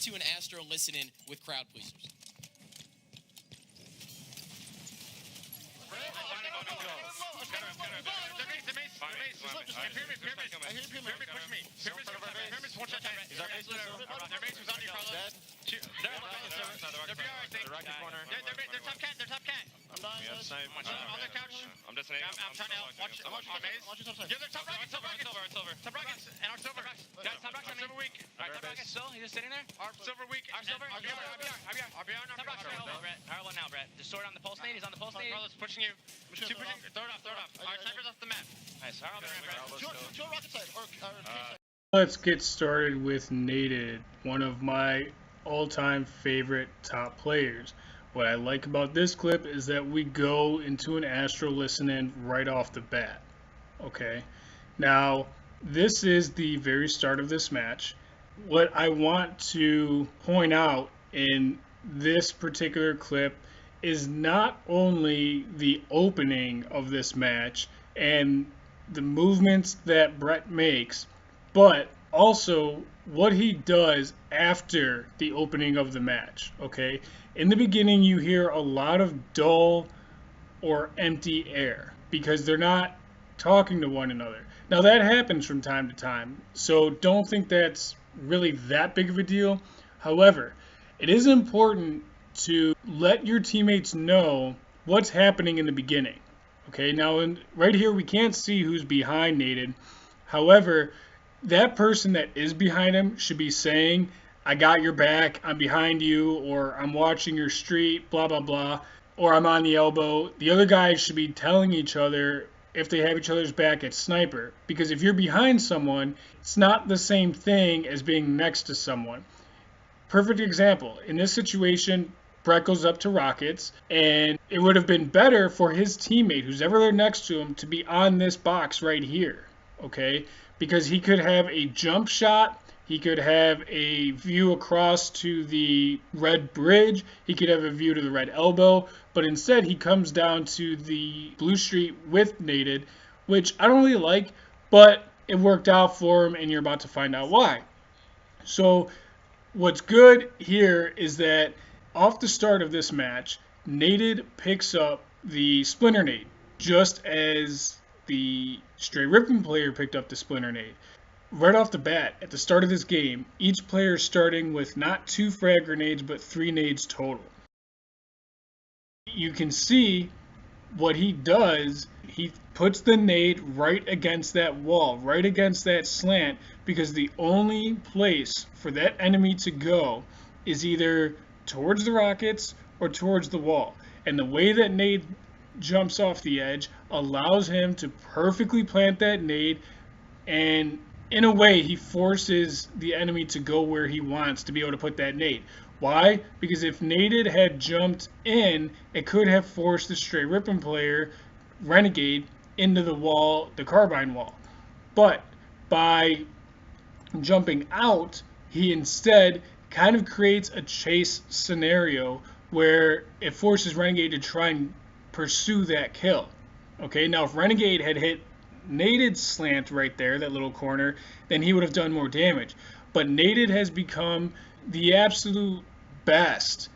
into an Astro listen-in with crowd pleasers. I'm just saying. I'm trying to help. Watch the maze. Yeah, they're top rockets. Top rockets. And our silver. Guys, top rockets. Silver weak. Top rockets still. He's just sitting there. Our silver weak. Our silver. RBR. Top rockets. Brett. Our now, Brett. The sword on the pulse nade. He's on the pulse nade. Carlos pushing you. Keep pushing. Throw it off. Our sniper's off the map. Nice. Two rocket side. Let's get started with Naded, one of my all-time favorite top players. What I like about this clip is that we go into an Astro listen-in right off the bat. Okay, now this is the very start of this match. What I want to point out in this particular clip is not only the opening of this match and the movements that Brett makes, but also what he does after the opening of the match. Okay, in the beginning you hear a lot of dull or empty air because they're not talking to one another. Now that happens from time to time, so don't think that's really that big of a deal. However, it is important to let your teammates know what's happening in the beginning. Okay, now right here we can't see who's behind Naded. However, that person that is behind him should be saying, I got your back, I'm behind you, or I'm watching your street, blah, blah, blah, or I'm on the elbow. The other guys should be telling each other if they have each other's back at sniper. Because if you're behind someone, it's not the same thing as being next to someone. Perfect example. In this situation, Brett goes up to rockets, and it would have been better for his teammate, who's ever there next to him, to be on this box right here, okay? Because he could have a jump shot, he could have a view across to the red bridge, he could have a view to the red elbow, but instead he comes down to the blue street with Naded, which I don't really like, but it worked out for him, and you're about to find out why. So what's good here is that off the start of this match, Naded picks up the Splinter Nade, just as the Str8 Rippin player picked up the Splinter Nade. Right off the bat, at the start of this game, each player is starting with not 2 frag grenades, but 3 nades total. You can see what he does. He puts the nade right against that wall, right against that slant, because the only place for that enemy to go is either towards the rockets or towards the wall. And the way that nade jumps off the edge allows him to perfectly plant that nade, and in a way he forces the enemy to go where he wants to be able to put that nade. Why? Because if Naded had jumped in, it could have forced the Str8 Rippin player, Renegade, into the wall, the carbine wall. But by jumping out, he instead kind of creates a chase scenario where it forces Renegade to try and pursue that kill. Okay, now if Renegade had hit Naded's slant right there, that little corner, then he would have done more damage. But Naded has become the absolute best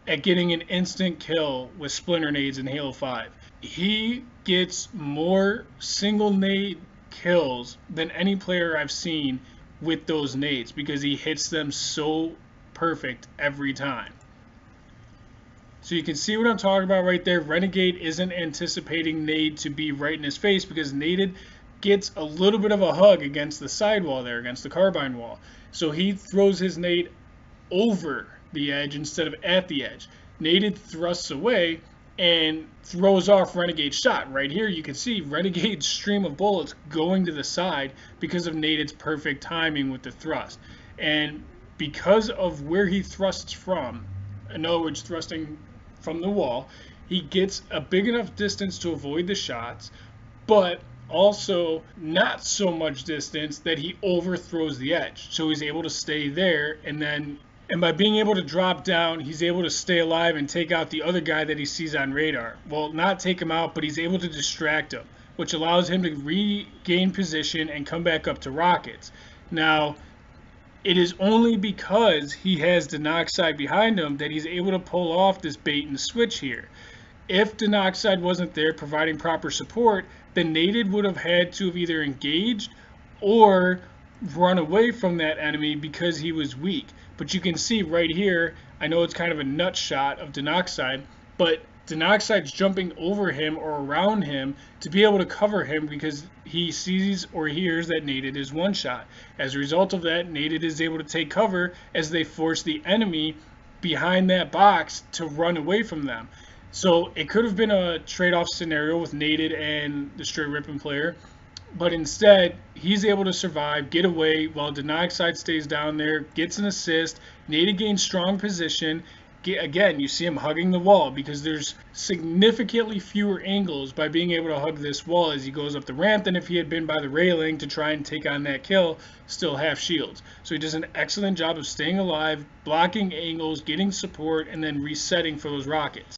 at getting an instant kill with Splinter Nades in Halo 5. He gets more single nade kills than any player I've seen with those nades because he hits them so perfect every time. So you can see what I'm talking about right there. Renegade isn't anticipating nade to be right in his face because Naded gets a little bit of a hug against the sidewall there, against the carbine wall. So he throws his nade over the edge instead of at the edge. Naded thrusts away and throws off Renegade's shot. Right here you can see Renegade's stream of bullets going to the side because of Naded's perfect timing with the thrust. And because of where he thrusts from, in other words, thrusting from the wall, he gets a big enough distance to avoid the shots, but also not so much distance that he overthrows the edge. So he's able to stay there, and by being able to drop down, he's able to stay alive and take out the other guy that he sees on radar. Well, not take him out, but he's able to distract him, which allows him to regain position and come back up to rockets. Now, It is only because he has Denoxide behind him that he's able to pull off this bait and switch here. If Denoxide wasn't there providing proper support, then Naded would have had to have either engaged or run away from that enemy because he was weak. But you can see right here, I know it's kind of a nut shot of Denoxide, but Denoxide's jumping over him or around him to be able to cover him because he sees or hears that Naded is one shot. As a result of that, Naded is able to take cover as they force the enemy behind that box to run away from them. So it could have been a trade-off scenario with Naded and the Str8 Rippin player, but instead he's able to survive, get away while Denoxide stays down there, gets an assist. Naded gains strong position. Again, you see him hugging the wall because there's significantly fewer angles by being able to hug this wall as he goes up the ramp than if he had been by the railing to try and take on that kill, still half shields. So he does an excellent job of staying alive, blocking angles, getting support, and then resetting for those rockets.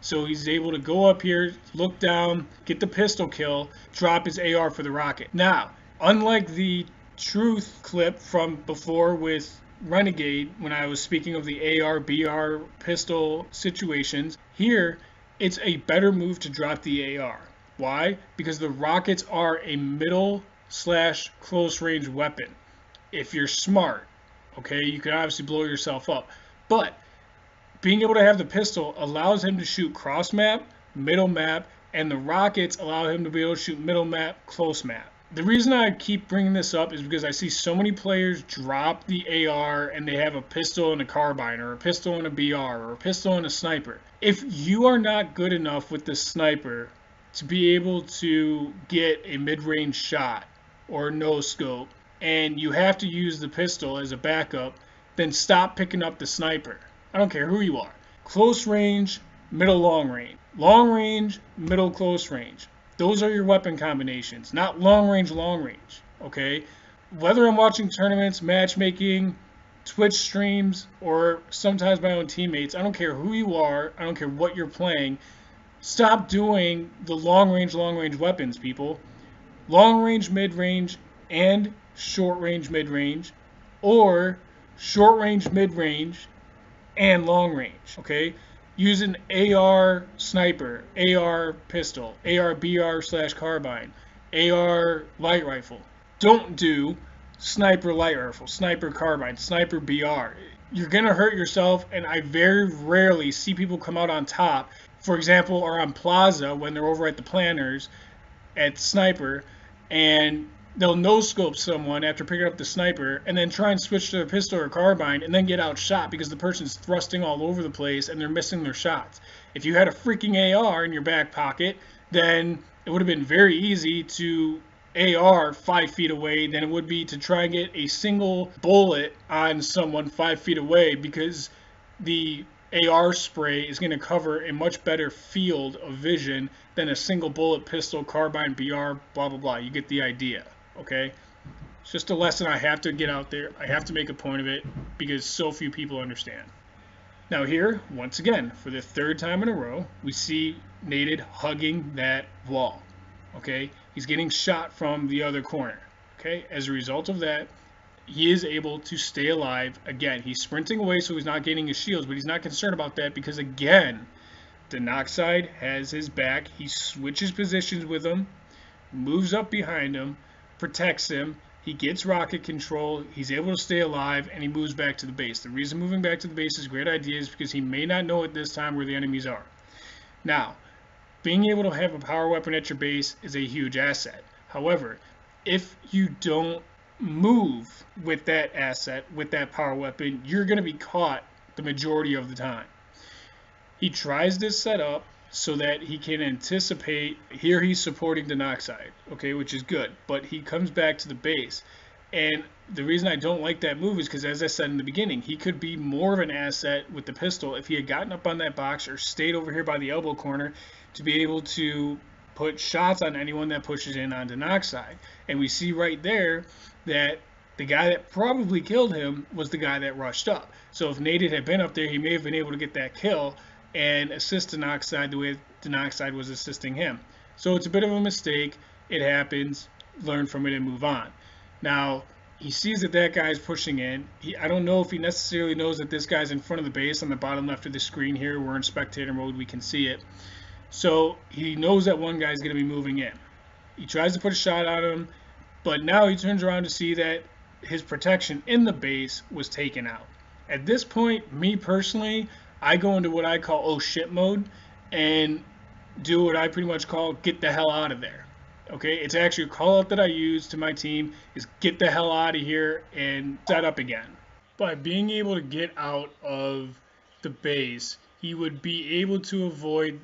So he's able to go up here, look down, get the pistol kill, drop his AR for the rocket. Now, unlike the truth clip from before with Renegade, when I was speaking of the AR, BR pistol situations, here it's a better move to drop the AR. Why? Because the rockets are a middle/close range weapon. If you're smart, okay, you can obviously blow yourself up. But being able to have the pistol allows him to shoot cross map, middle map, and the rockets allow him to be able to shoot middle map, close map. The reason I keep bringing this up is because I see so many players drop the AR and they have a pistol and a carbine, or a pistol and a BR, or a pistol and a sniper. If you are not good enough with the sniper to be able to get a mid-range shot or a no scope, and you have to use the pistol as a backup, then stop picking up the sniper. I don't care who you are. Close range, middle long range. Long range, middle close range. Those are your weapon combinations, not long range, okay? Whether I'm watching tournaments, matchmaking, Twitch streams, or sometimes my own teammates, I don't care who you are, I don't care what you're playing, stop doing the long range weapons, people. Long range, mid-range, and short range, mid-range, or short range, mid-range, and long range, okay? Use an AR sniper, AR pistol, AR BR/carbine, AR light rifle. Don't do sniper light rifle, sniper carbine, sniper BR. You're going to hurt yourself, and I very rarely see people come out on top, for example, or on Plaza when they're over at the planners at sniper, and they'll no-scope someone after picking up the sniper and then try and switch to their pistol or carbine and then get outshot because the person's thrusting all over the place and they're missing their shots. If you had a freaking AR in your back pocket, then it would have been very easy to AR 5 feet away than it would be to try and get a single bullet on someone 5 feet away, because the AR spray is going to cover a much better field of vision than a single bullet pistol, carbine, BR, blah, blah, blah. You get the idea, okay? It's just a lesson I have to get out there. I have to make a point of it because so few people understand. Now here, once again, for the third time in a row, we see Naded hugging that wall, okay? He's getting shot from the other corner, okay? As a result of that, he is able to stay alive. Again, he's sprinting away so he's not gaining his shields, but he's not concerned about that because, again, Denoxide has his back. He switches positions with him, moves up behind him, protects him. He gets rocket control. He's able to stay alive, and he moves back to the base. The reason moving back to the base is a great idea is because he may not know at this time where the enemies are. Now, being able to have a power weapon at your base is a huge asset. However, if you don't move with that asset, with that power weapon, you're going to be caught the majority of the time. He tries this setup so that he can anticipate. Here he's supporting Denoxide, okay, which is good, but he comes back to the base. And the reason I don't like that move is because, as I said in the beginning, he could be more of an asset with the pistol if he had gotten up on that box or stayed over here by the elbow corner to be able to put shots on anyone that pushes in on Denoxide. And we see right there that the guy that probably killed him was the guy that rushed up. So if Naded had been up there, he may have been able to get that kill and assist Denoxide the way Denoxide was assisting him. So it's a bit of a mistake. It happens. Learn from it and move on. Now, He sees that that guy's pushing in. I don't know if he necessarily knows that this guy's in front of the base on the bottom left of the screen here. We're in spectator mode, we can see it. So he knows that one guy's going to be moving in. He tries to put a shot on him, but now he turns around to see that his protection in the base was taken out. At this point, me personally, I go into what I call oh shit mode and do what I pretty much call get the hell out of there. Okay, it's actually a call out that I use to my team is get the hell out of here and set up again. By being able to get out of the base, he would be able to avoid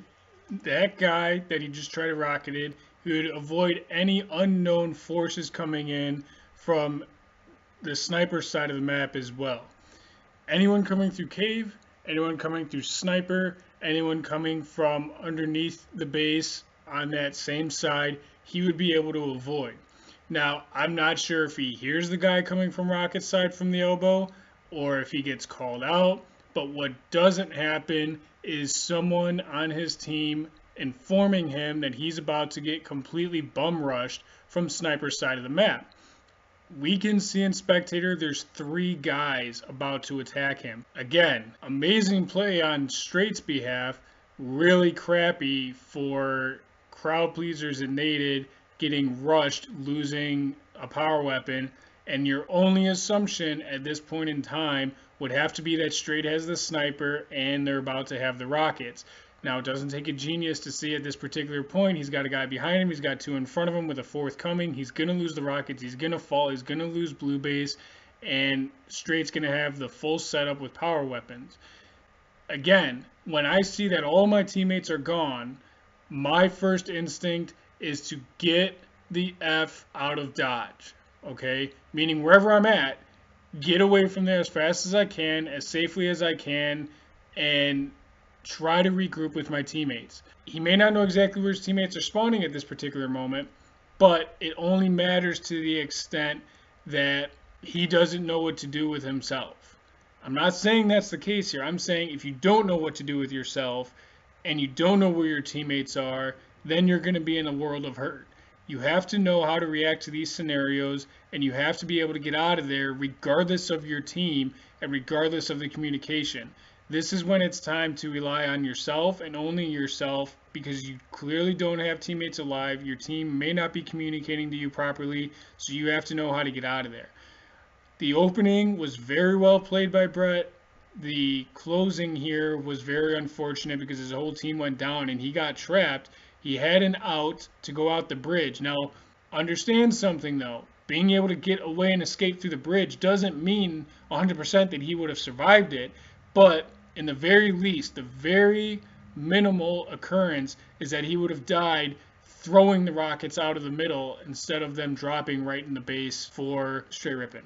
that guy that he just tried to rocketed. He would avoid any unknown forces coming in from the sniper side of the map as well. Anyone coming through cave, anyone coming through sniper, anyone coming from underneath the base on that same side, he would be able to avoid. Now, I'm not sure if he hears the guy coming from rocket side from the elbow or if he gets called out, but what doesn't happen is someone on his team informing him that he's about to get completely bum rushed from sniper side of the map. We can see in spectator there's 3 guys about to attack him. Again, amazing play on Str8's behalf, really crappy for crowd pleasers and Naded getting rushed, losing a power weapon, and your only assumption at this point in time would have to be that Str8 has the sniper and they're about to have the rockets. Now, it doesn't take a genius to see at this particular point. He's got a guy behind him. He's got 2 in front of him with a 4th coming. He's going to lose the rockets. He's going to fall. He's going to lose blue base. And Str8's going to have the full setup with power weapons. Again, when I see that all my teammates are gone, my first instinct is to get the F out of dodge. Okay? Meaning wherever I'm at, get away from there as fast as I can, as safely as I can, and try to regroup with my teammates. He may not know exactly where his teammates are spawning at this particular moment, but it only matters to the extent that he doesn't know what to do with himself. I'm not saying that's the case here. I'm saying if you don't know what to do with yourself and you don't know where your teammates are, then you're going to be in a world of hurt. You have to know how to react to these scenarios, and you have to be able to get out of there regardless of your team and regardless of the communication. This is when it's time to rely on yourself and only yourself, because you clearly don't have teammates alive. Your team may not be communicating to you properly, so you have to know how to get out of there. The opening was very well played by Brett. The closing here was very unfortunate because his whole team went down and he got trapped. He had an out to go out the bridge. Now, understand something though. Being able to get away and escape through the bridge doesn't mean 100% that he would have survived it, but in the very least, the very minimal occurrence is that he would have died throwing the rockets out of the middle instead of them dropping right in the base for Str8 Rippin.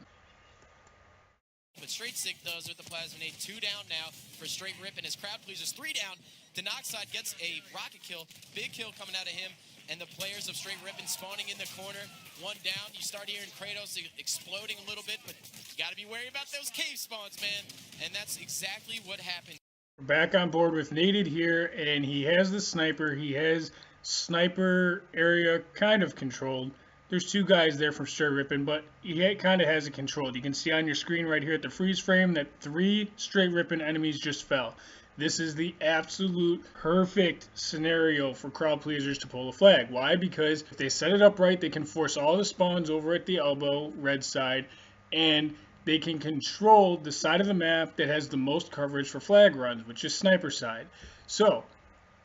But Str8 Sick does with the Plasminate. 2 down now for Str8 Rippin. His crowd pleasers 3 down. Denoxide gets a rocket kill. Big kill coming out of him. And the players of Str8 Rippin spawning in the corner. 1 down. You start hearing Kratos exploding a little bit, but you got to be wary about those cave spawns, man. And that's exactly what happened. We're back on board with Naded here, and he has the sniper. He has sniper area kind of controlled. There's 2 guys there from Str8 Rippin, but he kind of has it controlled. You can see on your screen right here at the freeze frame that 3 Str8 Rippin enemies just fell. This is the absolute perfect scenario for crowd pleasers to pull a flag. Why? Because if they set it up right, they can force all the spawns over at the elbow, red side, and they can control the side of the map that has the most coverage for flag runs, which is sniper side. So,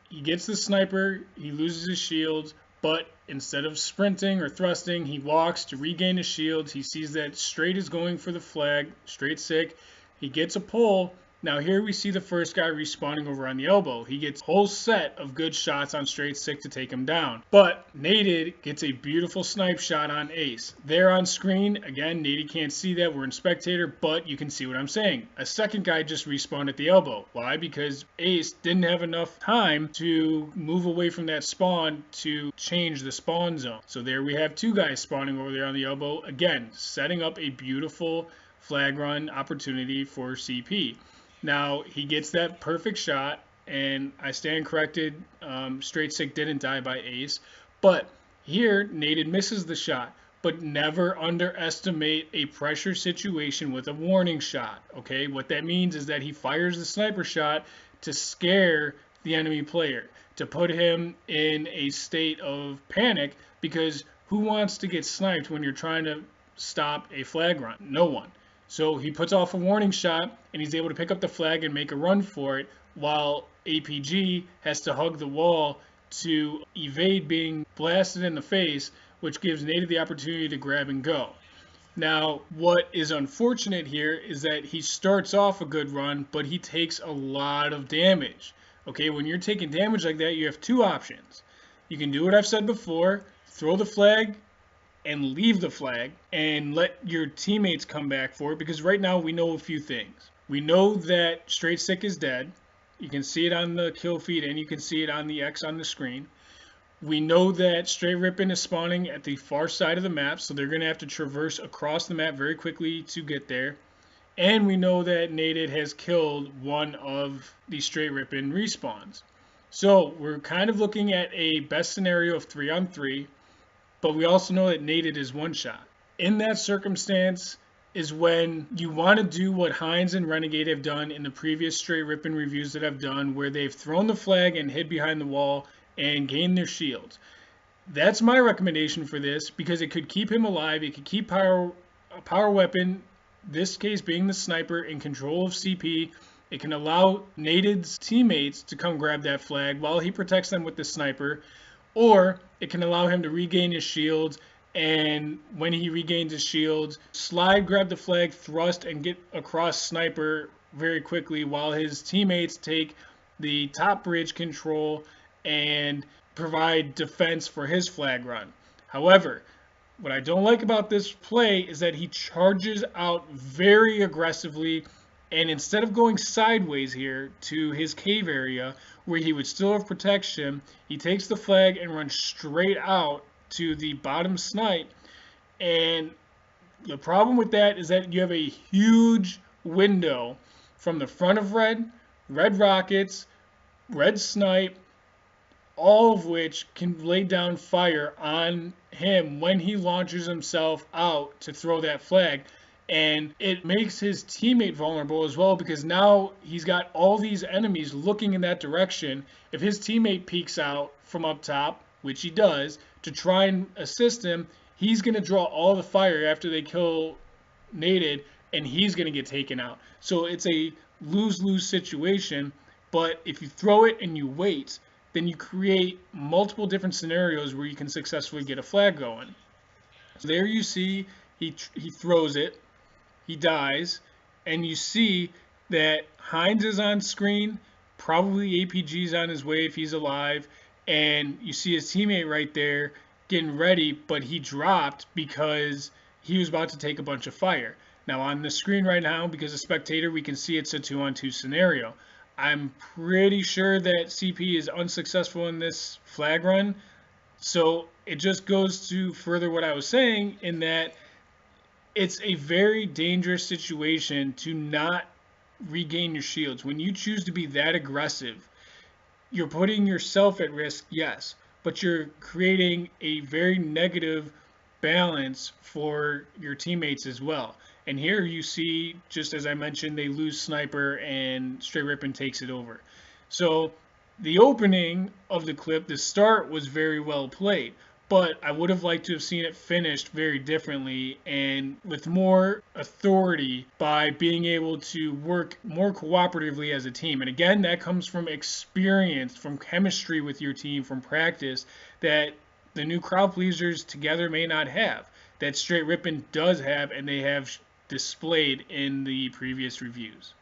he gets the sniper, he loses his shields, but instead of sprinting or thrusting, he walks to regain his shields. He sees that Str8 is going for the flag, Str8 Sick. He gets a pull. Now here we see the first guy respawning over on the elbow. He gets a whole set of good shots on Str8 Sick to take him down. But Naded gets a beautiful snipe shot on Ace. There on screen, again, Naded can't see that. We're in spectator, but you can see what I'm saying. A second guy just respawned at the elbow. Why? Because Ace didn't have enough time to move away from that spawn to change the spawn zone. So there we have 2 guys spawning over there on the elbow. Again, setting up a beautiful flag run opportunity for CP. Now, he gets that perfect shot, and I stand corrected. Str8 Sick didn't die by Ace. But here, Naded misses the shot. but never underestimate a pressure situation with a warning shot. Okay, what that means is that he fires the sniper shot to scare the enemy player, to put him in a state of panic, because who wants to get sniped when you're trying to stop a flag run? No one. So he puts off a warning shot and he's able to pick up the flag and make a run for it, while APG has to hug the wall to evade being blasted in the face, which gives Naded the opportunity to grab and go. Now, what is unfortunate here is that he starts off a good run, but he takes a lot of damage. Okay, when you're taking damage like that, you have two options. You can do what I've said before, throw the flag and leave the flag and let your teammates come back for it, because right now we know a few things. We know that Str8 Sick is dead. You can see it on the kill feed and you can see it on the X on the screen. We know that Str8 Rippin is spawning at the far side of the map, so they're going to have to traverse across the map very quickly to get there. And we know that Naded has killed one of the Str8 Rippin respawns. So we're kind of looking at a best scenario of 3-on-3, but we also know that Naded is one shot. In that circumstance is when you want to do what Heinz and Renegade have done in the previous Str8 Rippin reviews that I've done, where they've thrown the flag and hid behind the wall and gain their shields. That's my recommendation for this, because it could keep him alive. It could keep a power weapon, this case being the sniper, in control of CP. It can allow Naded's teammates to come grab that flag while he protects them with the sniper, or it can allow him to regain his shields, and when he regains his shields, slide, grab the flag, thrust, and get across sniper very quickly while his teammates take the top bridge control and provide defense for his flag run. However, what I don't like about this play is that he charges out very aggressively, and instead of going sideways here to his cave area where he would still have protection, he takes the flag and runs straight out to the bottom snipe. And the problem with that is that you have a huge window from the front of red rockets, red snipe, all of which can lay down fire on him when he launches himself out to throw that flag. And it makes his teammate vulnerable as well, because now he's got all these enemies looking in that direction. If his teammate peeks out from up top, which he does, to try and assist him, he's going to draw all the fire after they kill Naded, and he's going to get taken out. So it's a lose-lose situation, but if you throw it and you wait, then you create multiple different scenarios where you can successfully get a flag going. So there you see he throws it, he dies, and you see that Heinz is on screen, probably APG's on his way if he's alive, and you see his teammate right there getting ready, but he dropped because he was about to take a bunch of fire. Now on the screen right now, because a spectator, we can see it's a 2-on-2 scenario. I'm pretty sure that CP is unsuccessful in this flag run. So it just goes to further what I was saying, in that it's a very dangerous situation to not regain your shields. When you choose to be that aggressive, you're putting yourself at risk, yes, but you're creating a very negative balance for your teammates as well. And here you see, just as I mentioned, they lose sniper and Str8 Rippin takes it over. So the opening of the clip, the start, was very well played, but I would have liked to have seen it finished very differently and with more authority, by being able to work more cooperatively as a team. And again, that comes from experience, from chemistry with your team, from practice, that the new crowd pleasers together may not have, that Str8 Rippin does have, and they have displayed in the previous reviews.